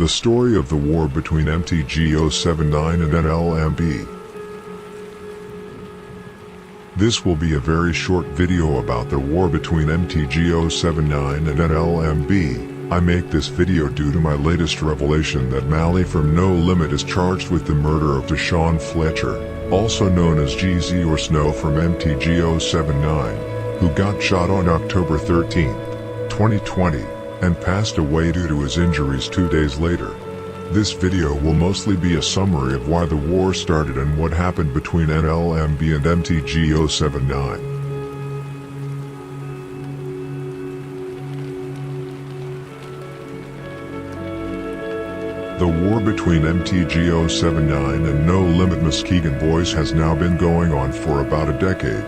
The story of the war between MTG 079 and NLMB. This will be a very short video about the war between MTG 079 and NLMB. I make this video due to my latest revelation that Mally from No Limit is charged with the murder of Deshaun Fletcher, also known as GZ or Snow from MTG 079, who got shot on October 13, 2020, and passed away due to his injuries 2 days later. This video will mostly be a summary of why the war started and what happened between NLMB and MTG 079. The war between MTG 079 and No Limit Muskegon Boys has now been going on for about a decade.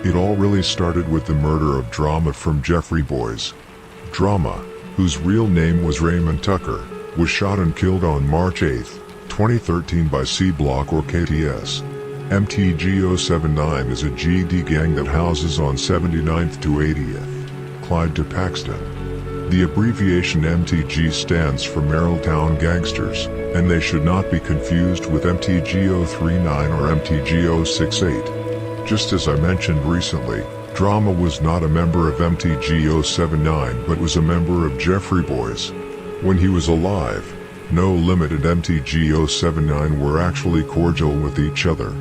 It all really started with the murder of Drama from Jeffrey Boys. Drama, whose real name was Raymond Tucker, was shot and killed on March 8, 2013 by C-Block or KTS. MTG 079 is a GD gang that houses on 79th to 80th, Clyde to Paxton. The abbreviation MTG stands for Merrilltown Gangsters, and they should not be confused with MTG 039 or MTG 068. Just as I mentioned recently, Drama was not a member of MTG 079 but was a member of Jeffrey Boys. When he was alive, No Limit and MTG 079 were actually cordial with each other.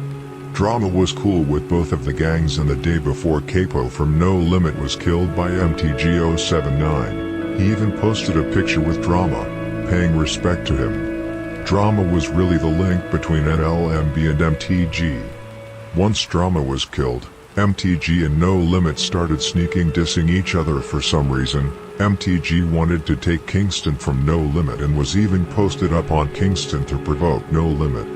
Drama was cool with both of the gangs, and the day before Capo from No Limit was killed by MTG 079. He even posted a picture with Drama, paying respect to him. Drama was really the link between NLMB and MTG. Once Drama was killed, MTG and No Limit started sneaking dissing each other for some reason. MTG wanted to take Kingston from No Limit and was even posted up on Kingston to provoke No Limit.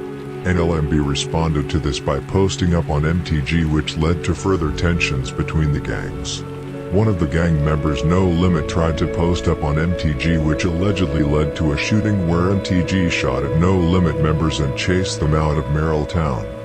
NLMB responded to this by posting up on MTG, which led to further tensions between the gangs. One of the gang members, No Limit, tried to post up on MTG, which allegedly led to a shooting where MTG shot at No Limit members and chased them out of Merrilltown.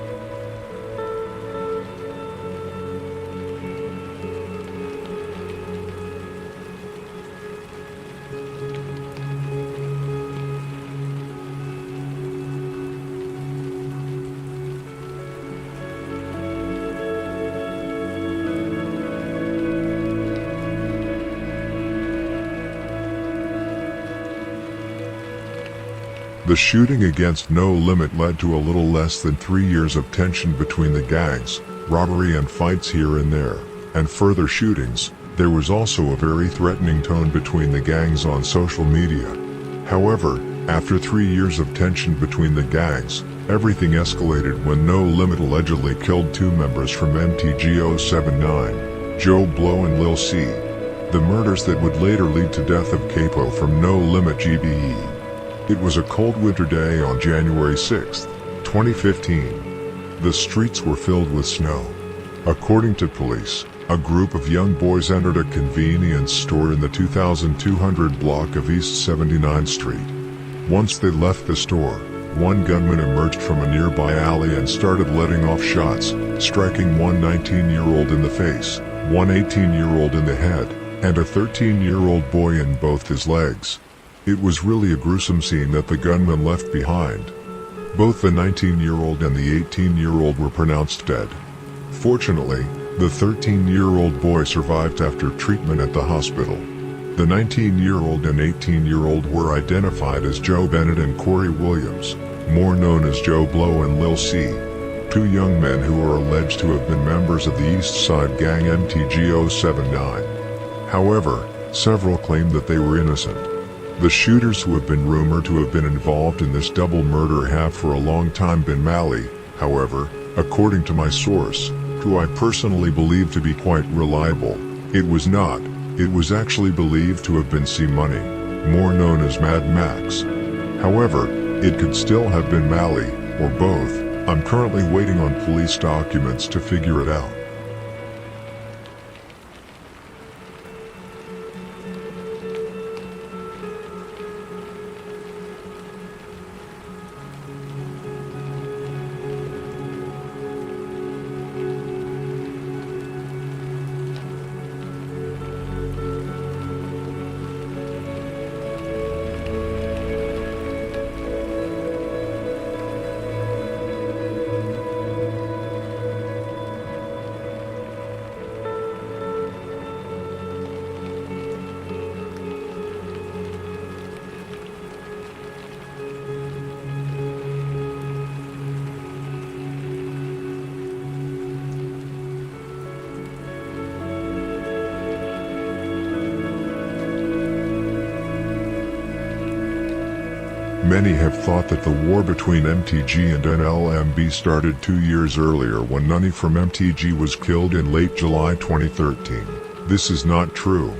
The shooting against No Limit led to a little less than 3 years of tension between the gangs, robbery and fights here and there, and further shootings. There was also a very threatening tone between the gangs on social media. However, after 3 years of tension between the gangs, everything escalated when No Limit allegedly killed 2 members from MTG 079, Joe Blow and Lil C. The murders that would later lead to death of Capo from No Limit GBE. It was a cold winter day on January 6, 2015. The streets were filled with snow. According to police, a group of young boys entered a convenience store in the 2200 block of East 79th Street. Once they left the store, one gunman emerged from a nearby alley and started letting off shots, striking one 19-year-old in the face, one 18-year-old in the head, and a 13-year-old boy in both his legs. It was really a gruesome scene that the gunman left behind. Both the 19-year-old and the 18-year-old were pronounced dead. Fortunately, the 13-year-old boy survived after treatment at the hospital. The 19-year-old and 18-year-old were identified as Joe Bennett and Corey Williams, more known as Joe Blow and Lil C, 2 young men who are alleged to have been members of the East Side Gang MTG 079. However, several claim that they were innocent. The shooters, who have been rumored to have been involved in this double murder, have for a long time been Mally. However, according to my source, who I personally believe to be quite reliable, it was not. It was actually believed to have been C Money, more known as Mad Max. However, it could still have been Mally, or both. I'm currently waiting on police documents to figure it out. Many have thought that the war between MTG and NLMB started 2 years earlier when Nunny from MTG was killed in late July 2013. This is not true.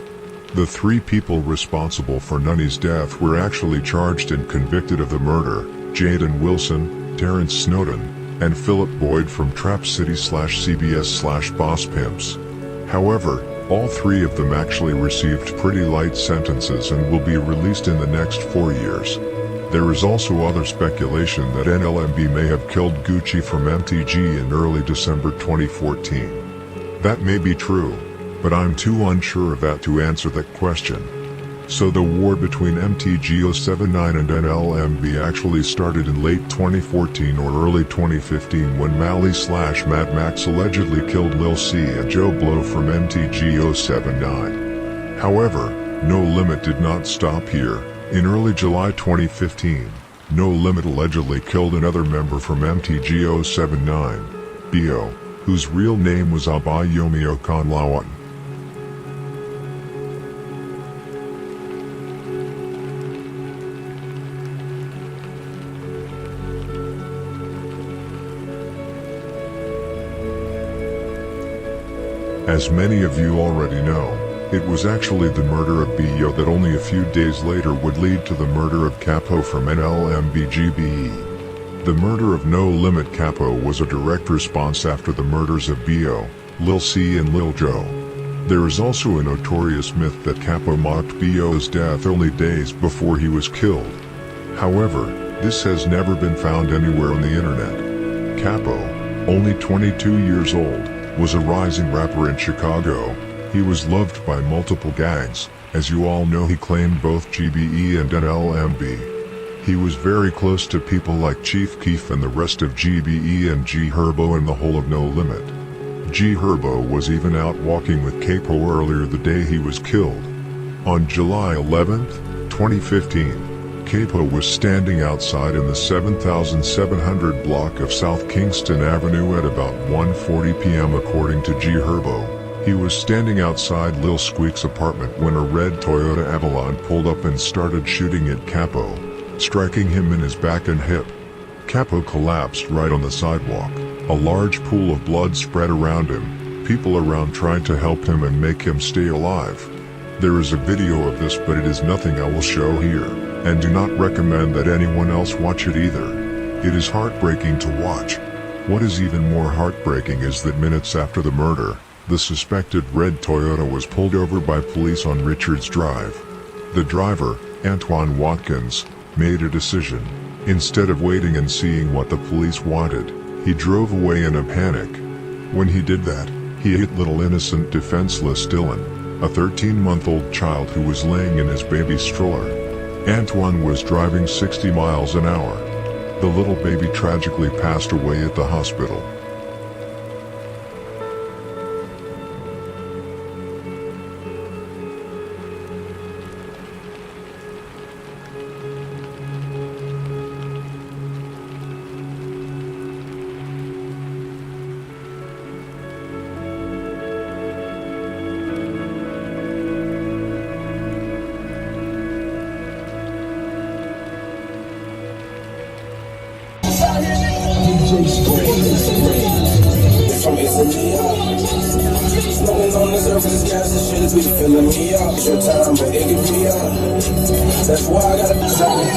The 3 people responsible for Nunny's death were actually charged and convicted of the murder: Jaden Wilson, Terrence Snowden, and Philip Boyd from Trap City/CBS/Boss Pimps. However, all 3 of them actually received pretty light sentences and will be released in the next 4 years. There is also other speculation that NLMB may have killed Gucci from MTG in early December 2014. That may be true, but I'm too unsure of that to answer that question. So the war between MTG 079 and NLMB actually started in late 2014 or early 2015 when Mally/Mad Max allegedly killed Lil C and Joe Blow from MTG 079. However, No Limit did not stop here. In early July 2015, No Limit allegedly killed another member from MTG 079, Bio, whose real name was Abayomi Okanlawan. As many of you already know, it was actually the murder of Bio that only a few days later would lead to the murder of Capo from NLMB GBE. The murder of No Limit Capo was a direct response after the murders of Bio, Lil C and Lil Joe. There is also a notorious myth that Capo mocked Bio's death only days before he was killed. However, this has never been found anywhere on the internet. Capo, only 22 years old, was a rising rapper in Chicago. He was loved by multiple gangs. As you all know, he claimed both GBE and NLMB. He was very close to people like Chief Keef and the rest of GBE and G Herbo and the whole of No Limit. G Herbo was even out walking with Capo earlier the day he was killed. On July 11, 2015, Capo was standing outside in the 7700 block of South Kingston Avenue at about 1:40 p.m. according to G Herbo. He was standing outside Lil Squeak's apartment when a red Toyota Avalon pulled up and started shooting at Capo, striking him in his back and hip. Capo collapsed right on the sidewalk. A large pool of blood spread around him. People around tried to help him and make him stay alive. There is a video of this, but it is nothing I will show here, and do not recommend that anyone else watch it either. It is heartbreaking to watch. What is even more heartbreaking is that minutes after the murder, the suspected red Toyota was pulled over by police on Richards Drive. The driver, Antoine Watkins, made a decision. Instead of waiting and seeing what the police wanted, he drove away in a panic. When he did that, he hit little innocent defenseless Dylan, a 13-month-old child who was laying in his baby stroller. Antoine was driving 60 miles an hour. The little baby tragically passed away at the hospital. From Hésitez, smoking on the surface, gas and shit is be filling me up. It's your time, but it give me up. That's why I gotta decide.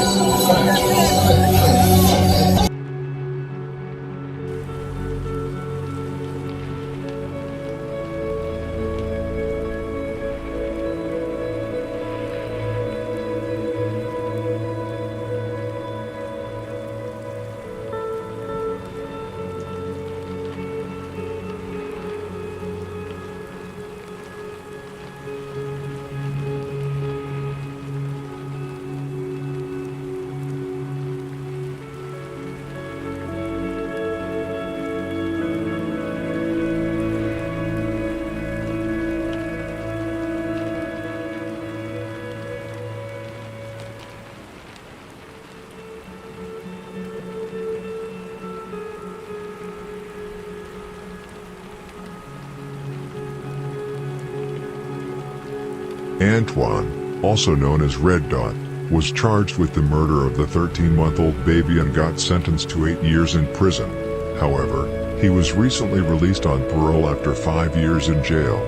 Antoine, also known as Red Dot, was charged with the murder of the 13-month-old baby and got sentenced to 8 years in prison. However, he was recently released on parole after 5 years in jail.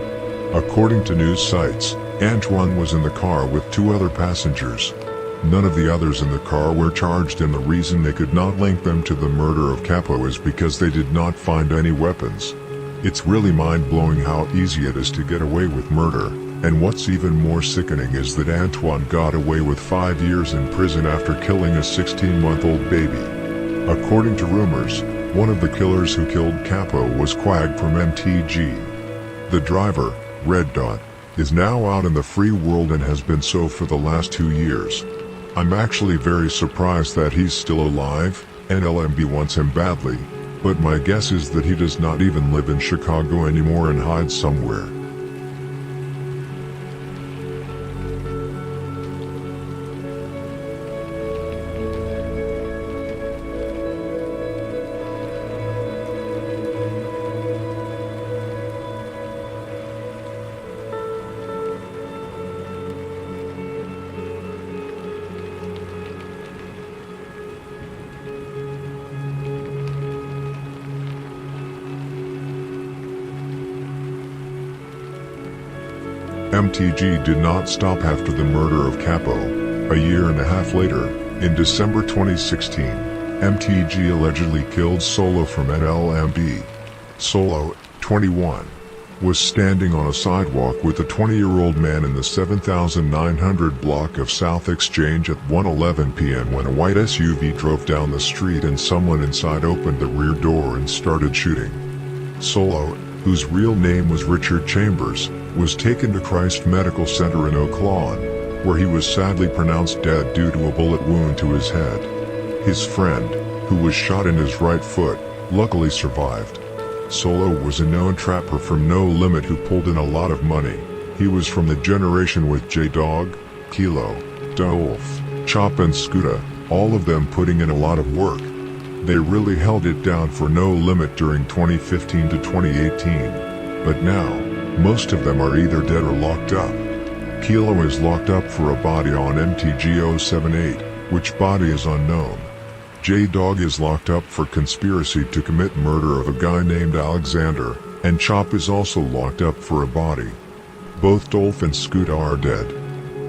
According to news sites, Antoine was in the car with 2 other passengers. None of the others in the car were charged, and the reason they could not link them to the murder of Capo is because they did not find any weapons. It's really mind-blowing how easy it is to get away with murder, and what's even more sickening is that Antoine got away with 5 years in prison after killing a 16-month-old baby. According to rumors, one of the killers who killed Capo was Quag from MTG. The driver, Red Dot, is now out in the free world and has been so for the last 2 years. I'm actually very surprised that he's still alive. NLMB wants him badly, but my guess is that he does not even live in Chicago anymore and hides somewhere. MTG did not stop after the murder of Capo. A year and a half later, in December 2016, MTG allegedly killed Solo from NLMB. Solo, 21, was standing on a sidewalk with a 20-year-old man in the 7900 block of South Exchange at 1:11 p.m. when a white SUV drove down the street and someone inside opened the rear door and started shooting. Solo, whose real name was Richard Chambers, was taken to Christ Medical Center in Oak Lawn, where he was sadly pronounced dead due to a bullet wound to his head. His friend, who was shot in his right foot, luckily survived. Solo was a known trapper from No Limit who pulled in a lot of money. He was from the generation with J-Dog, Kilo, Dolph, Chop and Scooter, all of them putting in a lot of work. They really held it down for No Limit during 2015 to 2018. But now, most of them are either dead or locked up. Kilo is locked up for a body on MTG 078, which body is unknown. J-Dog is locked up for conspiracy to commit murder of a guy named Alexander, and Chop is also locked up for a body. Both Dolph and Scooter are dead.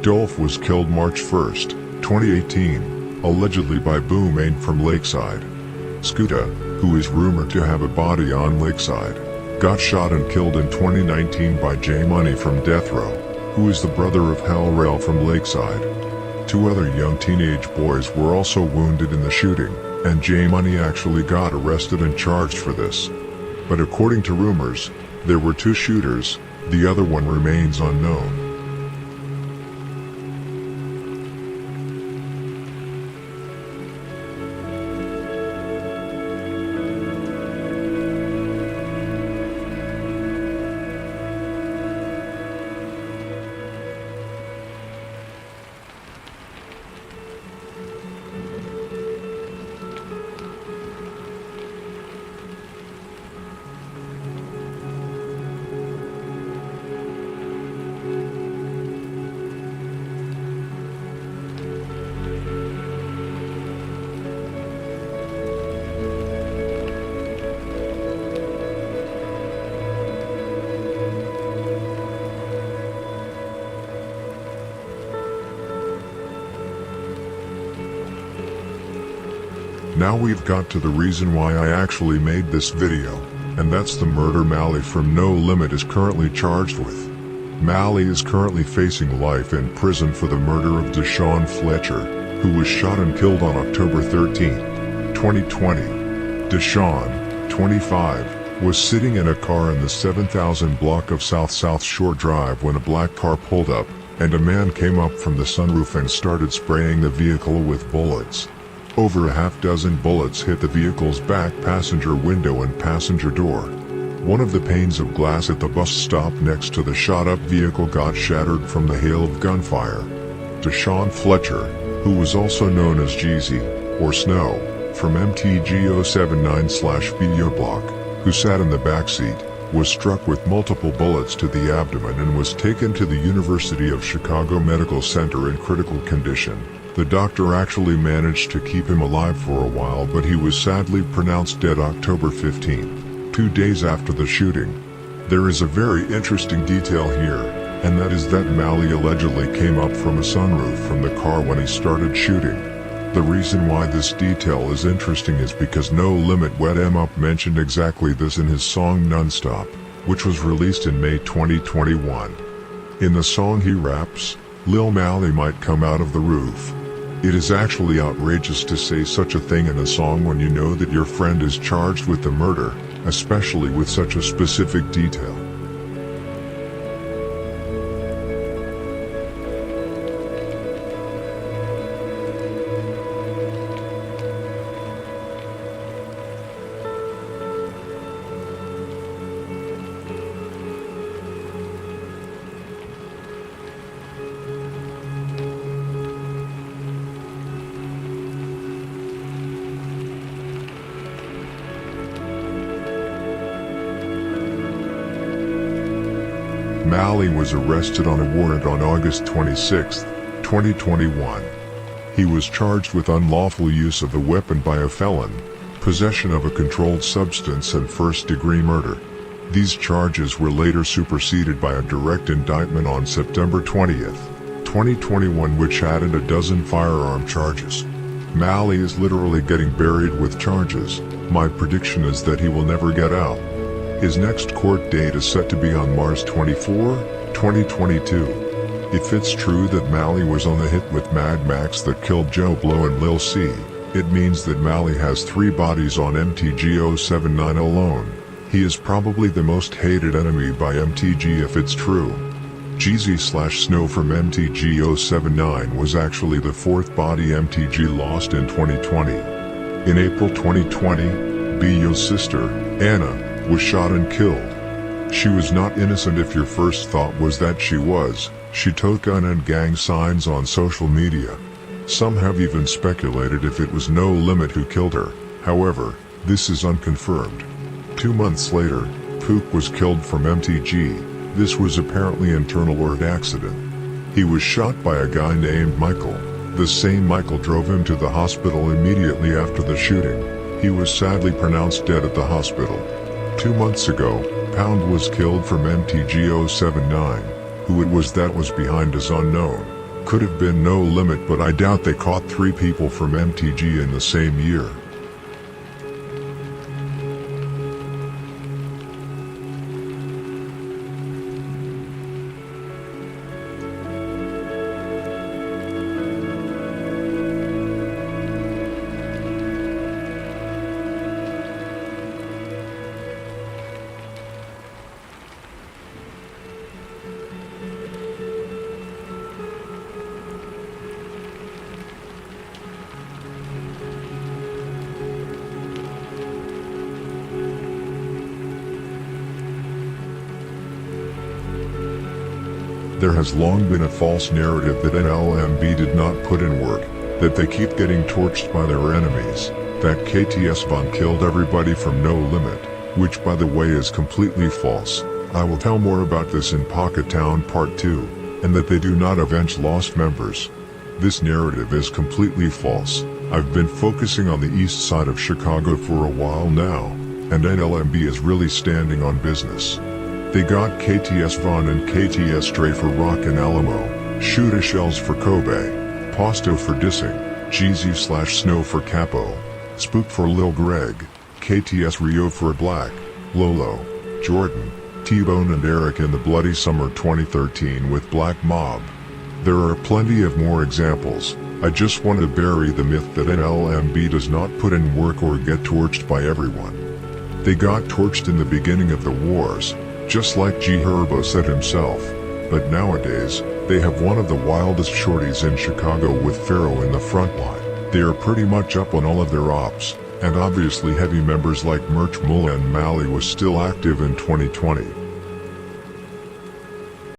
Dolph was killed March 1st, 2018, allegedly by Boom from Lakeside. Scooter, who is rumored to have a body on Lakeside, got shot and killed in 2019 by J Money from Death Row, who is the brother of Hell Rail from Lakeside. 2 other young teenage boys were also wounded in the shooting, and J Money actually got arrested and charged for this. But according to rumors, there were 2 shooters, the other one remains unknown. Now we've got to the reason why I actually made this video, and that's the murder Mally from No Limit is currently charged with. Mally is currently facing life in prison for the murder of Deshaun Fletcher, who was shot and killed on October 13, 2020. Deshaun, 25, was sitting in a car in the 7000 block of South Shore Drive when a black car pulled up, and a man came up from the sunroof and started spraying the vehicle with bullets. Over a half-dozen bullets hit the vehicle's back passenger window and passenger door. One of the panes of glass at the bus stop next to the shot-up vehicle got shattered from the hail of gunfire. Deshaun Fletcher, who was also known as Jeezy, or Snow, from MTG 079/Videoblock, who sat in the back seat, was struck with multiple bullets to the abdomen and was taken to the University of Chicago Medical Center in critical condition. The doctor actually managed to keep him alive for a while, but he was sadly pronounced dead October 15, 2 days after the shooting. There is a very interesting detail here, and that is that Malley allegedly came up from a sunroof from the car when he started shooting. The reason why this detail is interesting is because No Limit Wet M Up mentioned exactly this in his song Nonstop, which was released in May 2021. In the song he raps, Lil Malley might come out of the roof. It is actually outrageous to say such a thing in a song when you know that your friend is charged with the murder, especially with such a specific detail. Malley was arrested on a warrant on August 26, 2021. He was charged with unlawful use of a weapon by a felon, possession of a controlled substance, and first-degree murder. These charges were later superseded by a direct indictment on September 20, 2021, which added a dozen firearm charges. Malley is literally getting buried with charges. My prediction is that he will never get out. His next court date is set to be on March 24, 2022. If it's true that Malley was on the hit with Mad Max that killed Joe Blow and Lil C, it means that Malley has 3 bodies on MTG 079 alone. He is probably the most hated enemy by MTG if it's true. Jeezy/Snow from MTG 079 was actually the 4th body MTG lost in 2020. In April 2020, Bio's sister, Anna, was shot and killed. She was not innocent if your first thought was that she was. She took gun and gang signs on social media. Some have even speculated if it was No Limit who killed her. However, this is unconfirmed. 2 months later, Pook was killed from MTG. This was apparently internal or an accident. He was shot by a guy named Michael. The same Michael drove him to the hospital immediately after the shooting. He was sadly pronounced dead at the hospital. 2 months ago, Pound was killed from MTG 079. Who it was that was behind is unknown. Could have been No Limit, but I doubt they caught 3 people from MTG in the same year. There has long been a false narrative that NLMB did not put in work, that they keep getting torched by their enemies, that KTS Von killed everybody from No Limit, which by the way is completely false. I will tell more about this in Pocket Town Part 2, and that they do not avenge lost members. This narrative is completely false. I've been focusing on the east side of Chicago for a while now, and NLMB is really standing on business. They got KTS Von and KTS Stray for Rock and Alamo, Shoota Shells for Kobe, Posto for Dissing, Jeezy/Snow for Capo, Spook for Lil Greg, KTS Rio for Black, Lolo, Jordan, T-Bone and Eric in the Bloody Summer 2013 with Black Mob. There are plenty of more examples. I just want to bury the myth that NLMB does not put in work or get torched by everyone. They got torched in the beginning of the wars, just like G Herbo said himself, but nowadays, they have one of the wildest shorties in Chicago with Pharaoh in the front line. They are pretty much up on all of their ops, and obviously heavy members like Merch Mullah and Malley was still active in 2020.